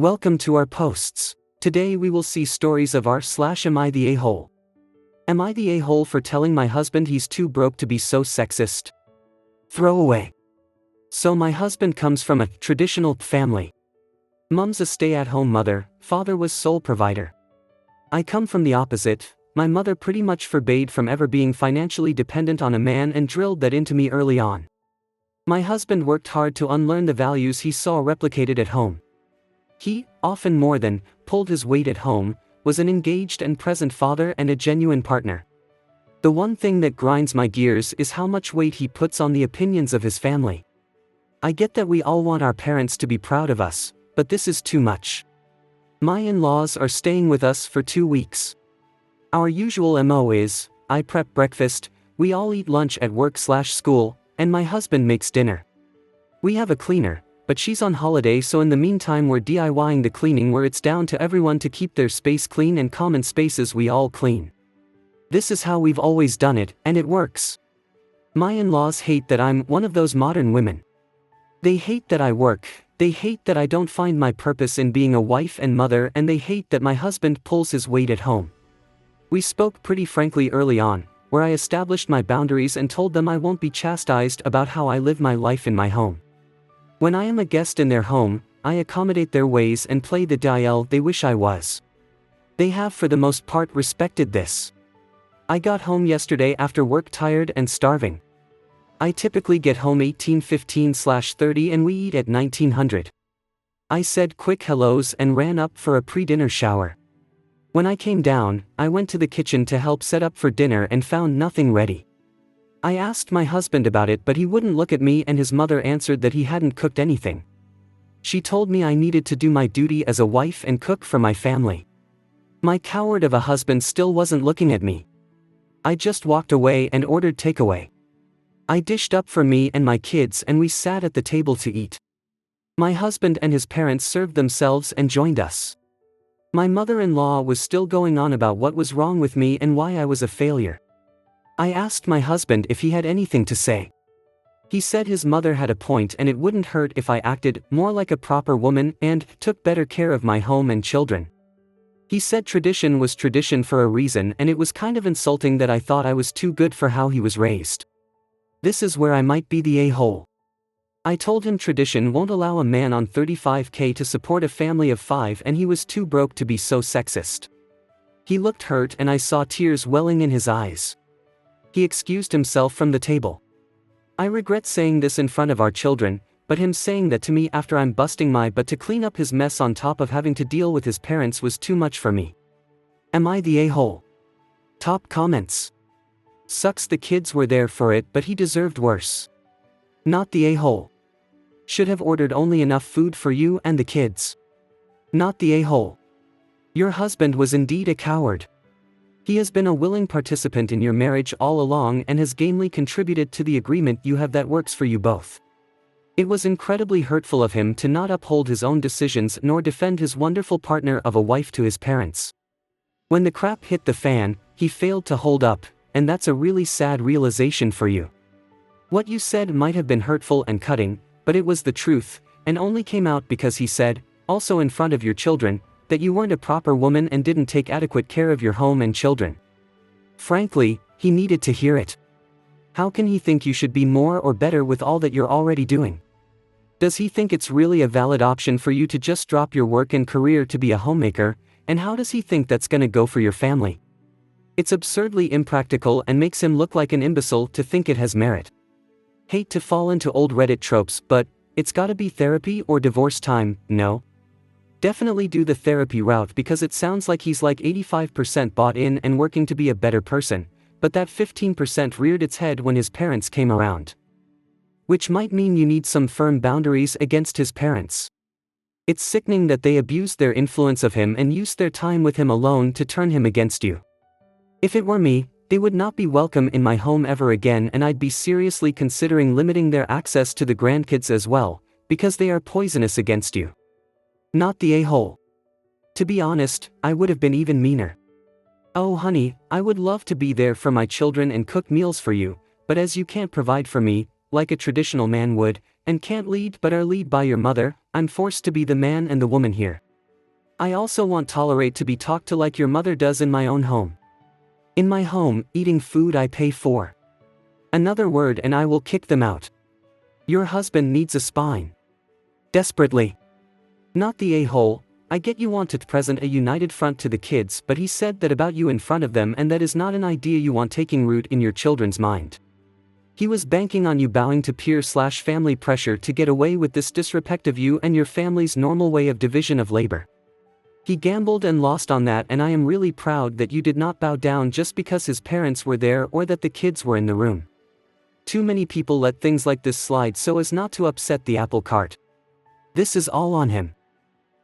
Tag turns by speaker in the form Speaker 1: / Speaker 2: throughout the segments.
Speaker 1: Welcome to our posts. Today we will see stories of am I the a-hole? Am I the a-hole for telling my husband he's too broke to be so sexist? Throwaway. So my husband comes from a traditional family. Mom's a stay-at-home mother, father was sole provider. I come from the opposite. My mother pretty much forbade from ever being financially dependent on a man and drilled that into me early on. My husband worked hard to unlearn the values he saw replicated at home. He, often more than, pulled his weight at home, was an engaged and present father and a genuine partner. The one thing that grinds my gears is how much weight he puts on the opinions of his family. I get that we all want our parents to be proud of us, but this is too much. My in-laws are staying with us for 2 weeks. Our usual MO is, I prep breakfast, we all eat lunch at work/school, and my husband makes dinner. We have a cleaner, but she's on holiday, so in the meantime we're DIYing the cleaning where it's down to everyone to keep their space clean and common spaces we all clean. This is how we've always done it, and it works. My in-laws hate that I'm one of those modern women. They hate that I work, they hate that I don't find my purpose in being a wife and mother, and they hate that my husband pulls his weight at home. We spoke pretty frankly early on, where I established my boundaries and told them I won't be chastised about how I live my life in my home. When I am a guest in their home, I accommodate their ways and play the dial they wish I was. They have for the most part respected this. I got home yesterday after work tired and starving. I typically get home 18:15/30 and we eat at 1900. I said quick hellos and ran up for a pre-dinner shower. When I came down, I went to the kitchen to help set up for dinner and found nothing ready. I asked my husband about it, but he wouldn't look at me, and his mother answered that he hadn't cooked anything. She told me I needed to do my duty as a wife and cook for my family. My coward of a husband still wasn't looking at me. I just walked away and ordered takeaway. I dished up for me and my kids and we sat at the table to eat. My husband and his parents served themselves and joined us. My mother-in-law was still going on about what was wrong with me and why I was a failure. I asked my husband if he had anything to say. He said his mother had a point and it wouldn't hurt if I acted more like a proper woman and took better care of my home and children. He said tradition was tradition for a reason, and it was kind of insulting that I thought I was too good for how he was raised. This is where I might be the a-hole. I told him tradition won't allow a man on $35K to support a family of 5 and he was too broke to be so sexist. He looked hurt and I saw tears welling in his eyes. He excused himself from the table. I regret saying this in front of our children, but him saying that to me after I'm busting my butt to clean up his mess on top of having to deal with his parents was too much for me. Am I the a-hole? Top comments. Sucks the kids were there for it, but he deserved worse. Not the a-hole. Should have ordered only enough food for you and the kids. Not the a-hole. Your husband was indeed a coward. He has been a willing participant in your marriage all along and has gamely contributed to the agreement you have that works for you both. It was incredibly hurtful of him to not uphold his own decisions nor defend his wonderful partner of a wife to his parents. When the crap hit the fan, he failed to hold up, and that's a really sad realization for you. What you said might have been hurtful and cutting, but it was the truth, and only came out because he said, also in front of your children, that you weren't a proper woman and didn't take adequate care of your home and children. Frankly, he needed to hear it. How can he think you should be more or better with all that you're already doing? Does he think it's really a valid option for you to just drop your work and career to be a homemaker, and how does he think that's gonna go for your family? It's absurdly impractical and makes him look like an imbecile to think it has merit. Hate to fall into old Reddit tropes, but it's gotta be therapy or divorce time, no? Definitely do the therapy route because it sounds like he's like 85% bought in and working to be a better person, but that 15% reared its head when his parents came around. Which might mean you need some firm boundaries against his parents. It's sickening that they abused their influence of him and used their time with him alone to turn him against you. If it were me, they would not be welcome in my home ever again, and I'd be seriously considering limiting their access to the grandkids as well, because they are poisonous against you. Not the a-hole. To be honest, I would have been even meaner. Oh honey, I would love to be there for my children and cook meals for you, but as you can't provide for me, like a traditional man would, and can't lead but are led by your mother, I'm forced to be the man and the woman here. I also won't tolerate to be talked to like your mother does in my own home. In my home, eating food I pay for. Another word and I will kick them out. Your husband needs a spine. Desperately. Not the a-hole. I get you want to present a united front to the kids, but he said that about you in front of them, and that is not an idea you want taking root in your children's mind. He was banking on you bowing to peer/family pressure to get away with this disrespect of you and your family's normal way of division of labor. He gambled and lost on that, and I am really proud that you did not bow down just because his parents were there or that the kids were in the room. Too many people let things like this slide so as not to upset the apple cart. This is all on him.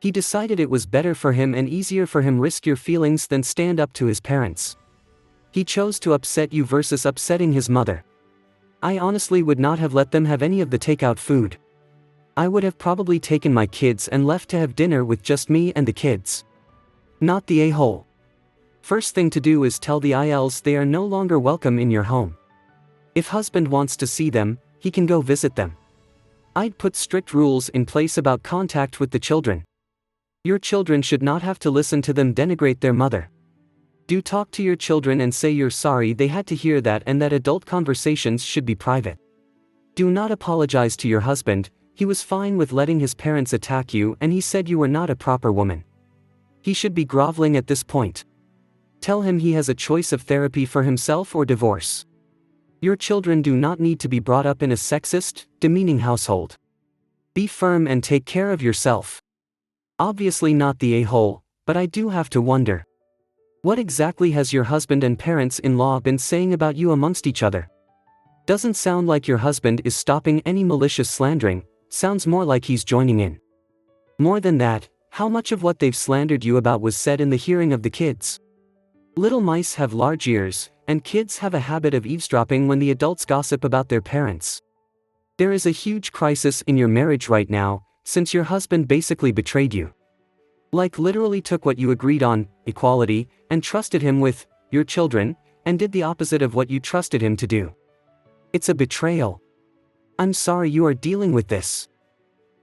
Speaker 1: He decided it was better for him and easier for him risk your feelings than stand up to his parents. He chose to upset you versus upsetting his mother. I honestly would not have let them have any of the takeout food. I would have probably taken my kids and left to have dinner with just me and the kids. Not the a-hole. First thing to do is tell the ILs they are no longer welcome in your home. If husband wants to see them, he can go visit them. I'd put strict rules in place about contact with the children. Your children should not have to listen to them denigrate their mother. Do talk to your children and say you're sorry they had to hear that and that adult conversations should be private. Do not apologize to your husband. He was fine with letting his parents attack you, and he said you were not a proper woman. He should be groveling at this point. Tell him he has a choice of therapy for himself or divorce. Your children do not need to be brought up in a sexist, demeaning household. Be firm and take care of yourself. Obviously not the a-hole, but I do have to wonder. What exactly has your husband and parents-in-law been saying about you amongst each other? Doesn't sound like your husband is stopping any malicious slandering, sounds more like he's joining in. More than that, how much of what they've slandered you about was said in the hearing of the kids? Little mice have large ears, and kids have a habit of eavesdropping when the adults gossip about their parents. There is a huge crisis in your marriage right now, since your husband basically betrayed you. Like literally took what you agreed on, equality, and trusted him with your children, and did the opposite of what you trusted him to do. It's a betrayal. I'm sorry you are dealing with this.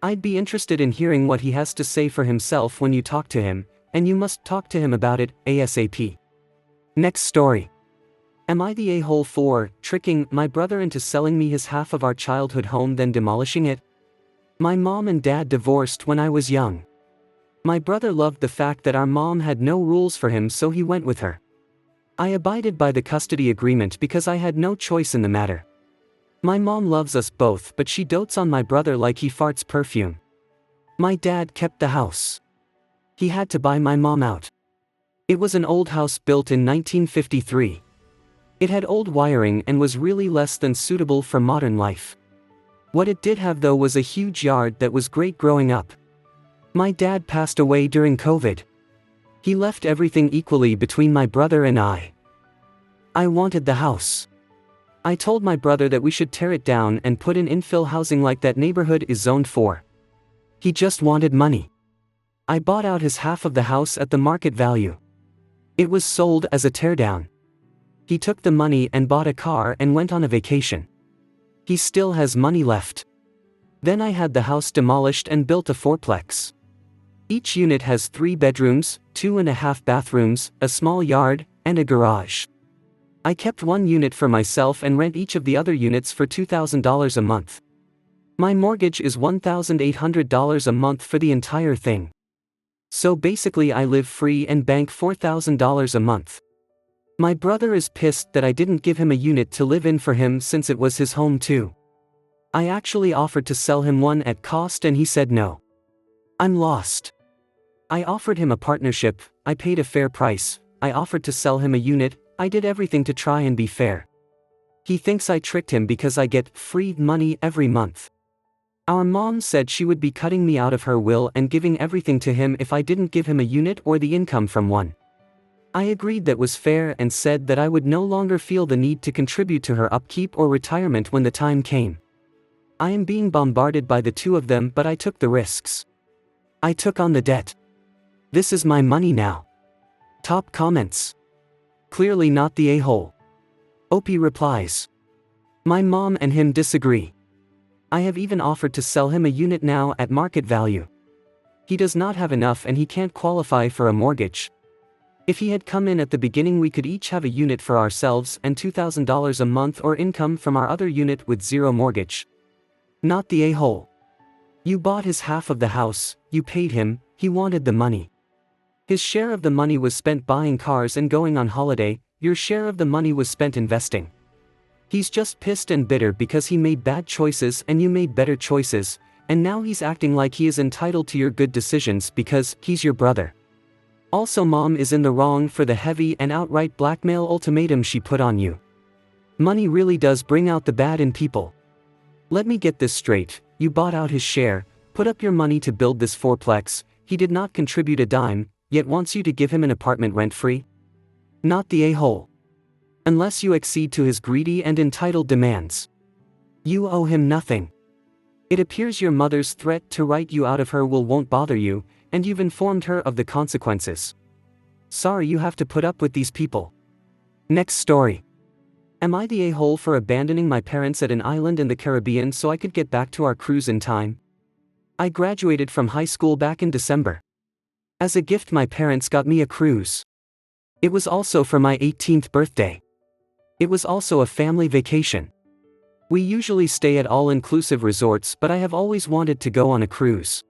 Speaker 1: I'd be interested in hearing what he has to say for himself when you talk to him, and you must talk to him about it, ASAP. Next story. Am I the a-hole for tricking my brother into selling me his half of our childhood home then demolishing it? My mom and dad divorced when I was young. My brother loved the fact that our mom had no rules for him, so he went with her. I abided by the custody agreement because I had no choice in the matter. My mom loves us both, but she dotes on my brother like he farts perfume. My dad kept the house. He had to buy my mom out. It was an old house built in 1953. It had old wiring and was really less than suitable for modern life. What it did have though was a huge yard that was great growing up. My dad passed away during COVID. He left everything equally between my brother and I. I wanted the house. I told my brother that we should tear it down and put in infill housing like that neighborhood is zoned for. He just wanted money. I bought out his half of the house at the market value. It was sold as a teardown. He took the money and bought a car and went on a vacation. He still has money left. Then I had the house demolished and built a fourplex. Each unit has 3 bedrooms, 2.5 bathrooms, a small yard, and a garage. I kept one unit for myself and rent each of the other units for $2,000 a month. My mortgage is $1,800 a month for the entire thing. So basically I live free and bank $4,000 a month. My brother is pissed that I didn't give him a unit to live in for him since it was his home too. I actually offered to sell him one at cost and he said no. I'm lost. I offered him a partnership, I paid a fair price, I offered to sell him a unit, I did everything to try and be fair. He thinks I tricked him because I get free money every month. Our mom said she would be cutting me out of her will and giving everything to him if I didn't give him a unit or the income from one. I agreed that was fair and said that I would no longer feel the need to contribute to her upkeep or retirement when the time came. I am being bombarded by the two of them, but I took the risks. I took on the debt. This is my money now. Top comments. Clearly not the a-hole. Opie replies. My mom and him disagree. I have even offered to sell him a unit now at market value. He does not have enough and he can't qualify for a mortgage. If he had come in at the beginning, we could each have a unit for ourselves and $2,000 a month or income from our other unit with zero mortgage. Not the a-hole. You bought his half of the house, you paid him, he wanted the money. His share of the money was spent buying cars and going on holiday, your share of the money was spent investing. He's just pissed and bitter because he made bad choices and you made better choices, and now he's acting like he is entitled to your good decisions because he's your brother. Also, mom is in the wrong for the heavy and outright blackmail ultimatum she put on you. Money really does bring out the bad in people. Let me get this straight, you bought out his share, put up your money to build this fourplex, he did not contribute a dime, yet wants you to give him an apartment rent-free? Not the a-hole. Unless you accede to his greedy and entitled demands. You owe him nothing. It appears your mother's threat to write you out of her will won't bother you, and you've informed her of the consequences. Sorry you have to put up with these people. Next story. Am I the a-hole for abandoning my parents at an island in the Caribbean so I could get back to our cruise in time? I graduated from high school back in December. As a gift, my parents got me a cruise. It was also for my 18th birthday. It was also a family vacation. We usually stay at all-inclusive resorts, but I have always wanted to go on a cruise.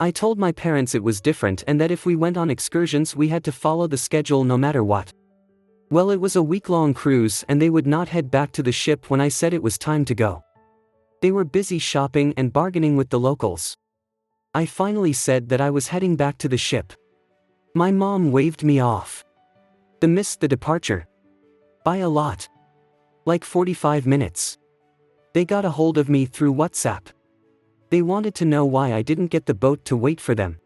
Speaker 1: I told my parents it was different and that if we went on excursions we had to follow the schedule no matter what. Well, it was a week-long cruise and they would not head back to the ship when I said it was time to go. They were busy shopping and bargaining with the locals. I finally said that I was heading back to the ship. My mom waved me off. They missed the departure. By a lot. Like 45 minutes. They got a hold of me through WhatsApp. They wanted to know why I didn't get the boat to wait for them.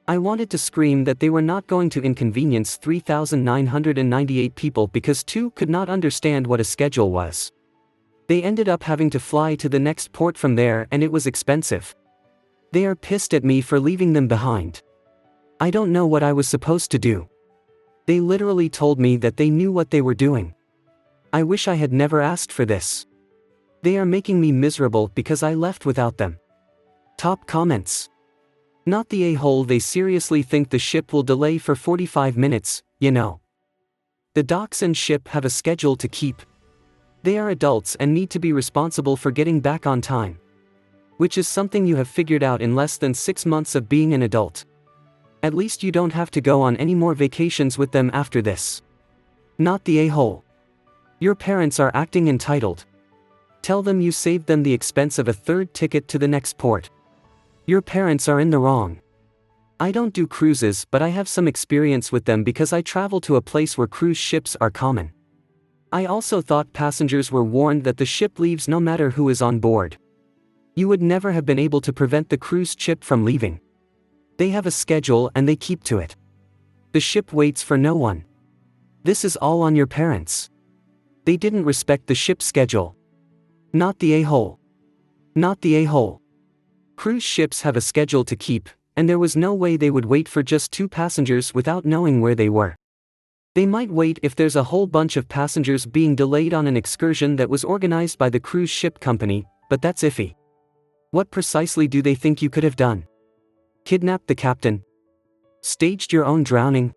Speaker 1: I wanted to scream that they were not going to inconvenience 3,998 people because two could not understand what a schedule was. They ended up having to fly to the next port from there and it was expensive. They are pissed at me for leaving them behind. I don't know what I was supposed to do. They literally told me that they knew what they were doing. I wish I had never asked for this. They are making me miserable because I left without them. Top comments. Not the a-hole. They seriously think the ship will delay for 45 minutes, you know. The docks and ship have a schedule to keep. They are adults and need to be responsible for getting back on time. Which is something you have figured out in less than 6 months of being an adult. At least you don't have to go on any more vacations with them after this. Not the a-hole. Your parents are acting entitled. Tell them you saved them the expense of a third ticket to the next port. Your parents are in the wrong. I don't do cruises, but I have some experience with them because I travel to a place where cruise ships are common. I also thought passengers were warned that the ship leaves no matter who is on board. You would never have been able to prevent the cruise ship from leaving. They have a schedule and they keep to it. The ship waits for no one. This is all on your parents. They didn't respect the ship's schedule. Not the a-hole. Not the a-hole. Cruise ships have a schedule to keep, and there was no way they would wait for just 2 passengers without knowing where they were. They might wait if there's a whole bunch of passengers being delayed on an excursion that was organized by the cruise ship company, but that's iffy. What precisely do they think you could have done? Kidnapped the captain? Staged your own drowning?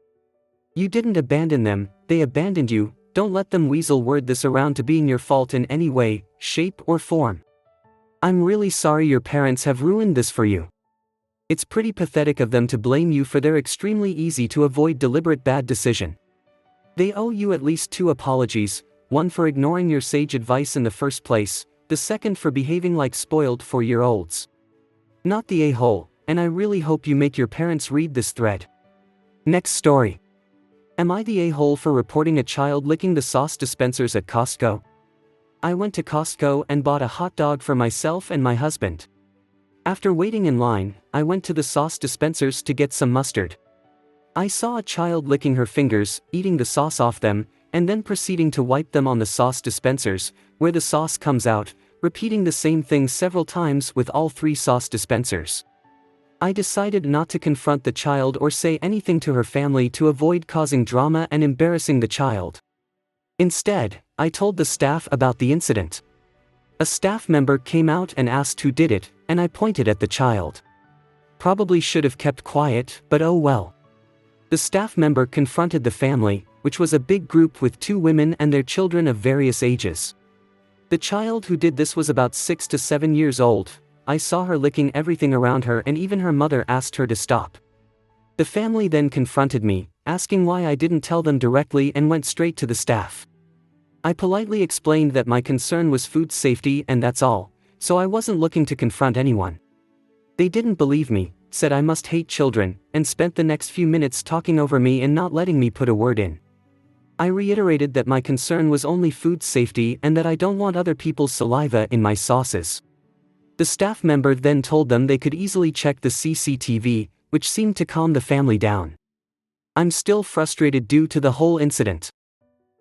Speaker 1: You didn't abandon them, they abandoned you. Don't let them weasel word this around to being your fault in any way, shape or form. I'm really sorry your parents have ruined this for you. It's pretty pathetic of them to blame you for their extremely easy to avoid deliberate bad decision. They owe you at least 2 apologies, one for ignoring your sage advice in the first place, the second for behaving like spoiled 4-year-olds. Not the a-hole, and I really hope you make your parents read this thread. Next story. Am I the a-hole for reporting a child licking the sauce dispensers at Costco? I went to Costco and bought a hot dog for myself and my husband. After waiting in line, I went to the sauce dispensers to get some mustard. I saw a child licking her fingers, eating the sauce off them, and then proceeding to wipe them on the sauce dispensers, where the sauce comes out, repeating the same thing several times with all 3 sauce dispensers. I decided not to confront the child or say anything to her family to avoid causing drama and embarrassing the child. Instead, I told the staff about the incident. A staff member came out and asked who did it, and I pointed at the child. Probably should have kept quiet, but oh well. The staff member confronted the family, which was a big group with 2 women and their children of various ages. The child who did this was about 6 to 7 years old. I saw her licking everything around her, and even her mother asked her to stop. The family then confronted me, asking why I didn't tell them directly, and went straight to the staff. I politely explained that my concern was food safety and that's all, so I wasn't looking to confront anyone. They didn't believe me, said I must hate children, and spent the next few minutes talking over me and not letting me put a word in. I reiterated that my concern was only food safety and that I don't want other people's saliva in my sauces. The staff member then told them they could easily check the CCTV, which seemed to calm the family down. I'm still frustrated due to the whole incident.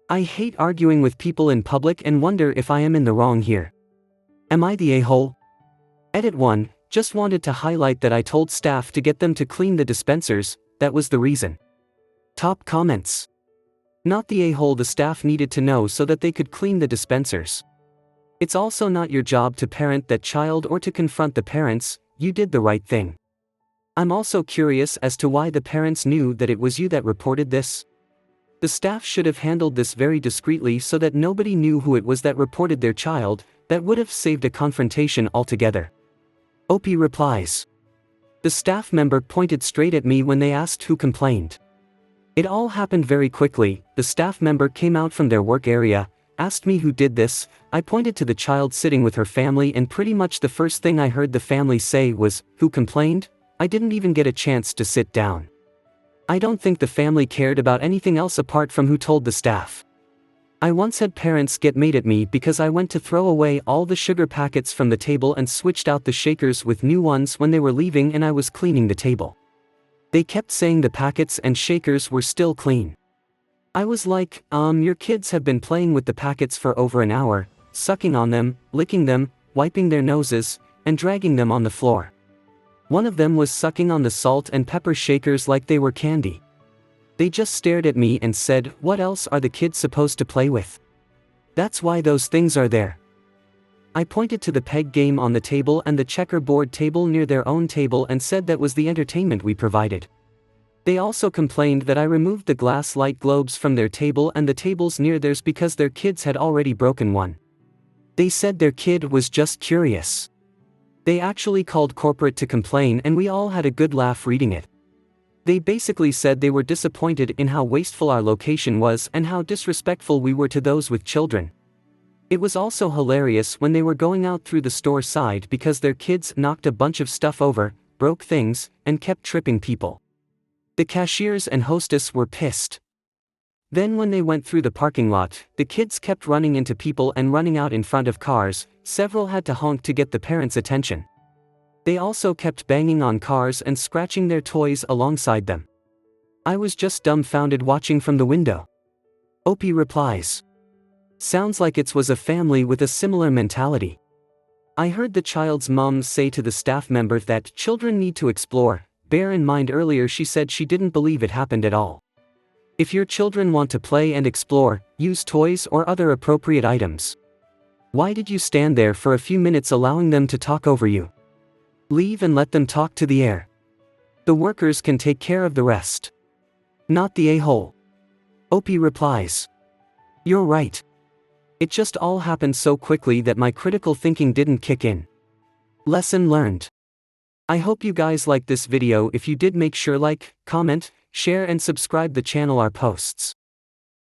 Speaker 1: I hate arguing with people in public and wonder if I am in the wrong here. Am I the a-hole? Edit 1, just wanted to highlight that I told staff to get them to clean the dispensers, that was the reason. Top comments. Not the a-hole the staff needed to know so that they could clean the dispensers. It's also not your job to parent that child or to confront the parents, you did the right thing. I'm also curious as to why the parents knew that it was you that reported this. The staff should have handled this very discreetly so that nobody knew who it was that reported their child. That would have saved a confrontation altogether. OP replies. The staff member pointed straight at me when they asked who complained. It all happened very quickly. The staff member came out from their work area, asked me who did this. I pointed to the child sitting with her family, and pretty much the first thing I heard the family say was, "Who complained?" I didn't even get a chance to sit down. I don't think the family cared about anything else apart from who told the staff. I once had parents get mad at me because I went to throw away all the sugar packets from the table and switched out the shakers with new ones when they were leaving and I was cleaning the table. They kept saying the packets and shakers were still clean. I was like, your kids have been playing with the packets for over an hour, sucking on them, licking them, wiping their noses, and dragging them on the floor. One of them was sucking on the salt and pepper shakers like they were candy. They just stared at me and said, "What else are the kids supposed to play with? That's why those things are there." I pointed to the peg game on the table and the checkerboard table near their own table and said that was the entertainment we provided. They also complained that I removed the glass light globes from their table and the tables near theirs because their kids had already broken one. They said their kid was just curious. They actually called corporate to complain and we all had a good laugh reading it. They basically said they were disappointed in how wasteful our location was and how disrespectful we were to those with children. It was also hilarious when they were going out through the store side because their kids knocked a bunch of stuff over, broke things, and kept tripping people. The cashiers and hostess were pissed. Then when they went through the parking lot, the kids kept running into people and running out in front of cars. Several had to honk to get the parents' attention. They also kept banging on cars and scratching their toys alongside them. I was just dumbfounded watching from the window. OP replies. Sounds like it was a family with a similar mentality. I heard the child's mom say to the staff member that children need to explore. Bear in mind earlier she said she didn't believe it happened at all. If your children want to play and explore, use toys or other appropriate items. Why did you stand there for a few minutes allowing them to talk over you? Leave and let them talk to the air. The workers can take care of the rest. Not the a-hole. OP replies. You're right. It just all happened so quickly that my critical thinking didn't kick in. Lesson learned. I hope you guys liked this video. If you did, make sure like, comment, share and subscribe the channel our posts.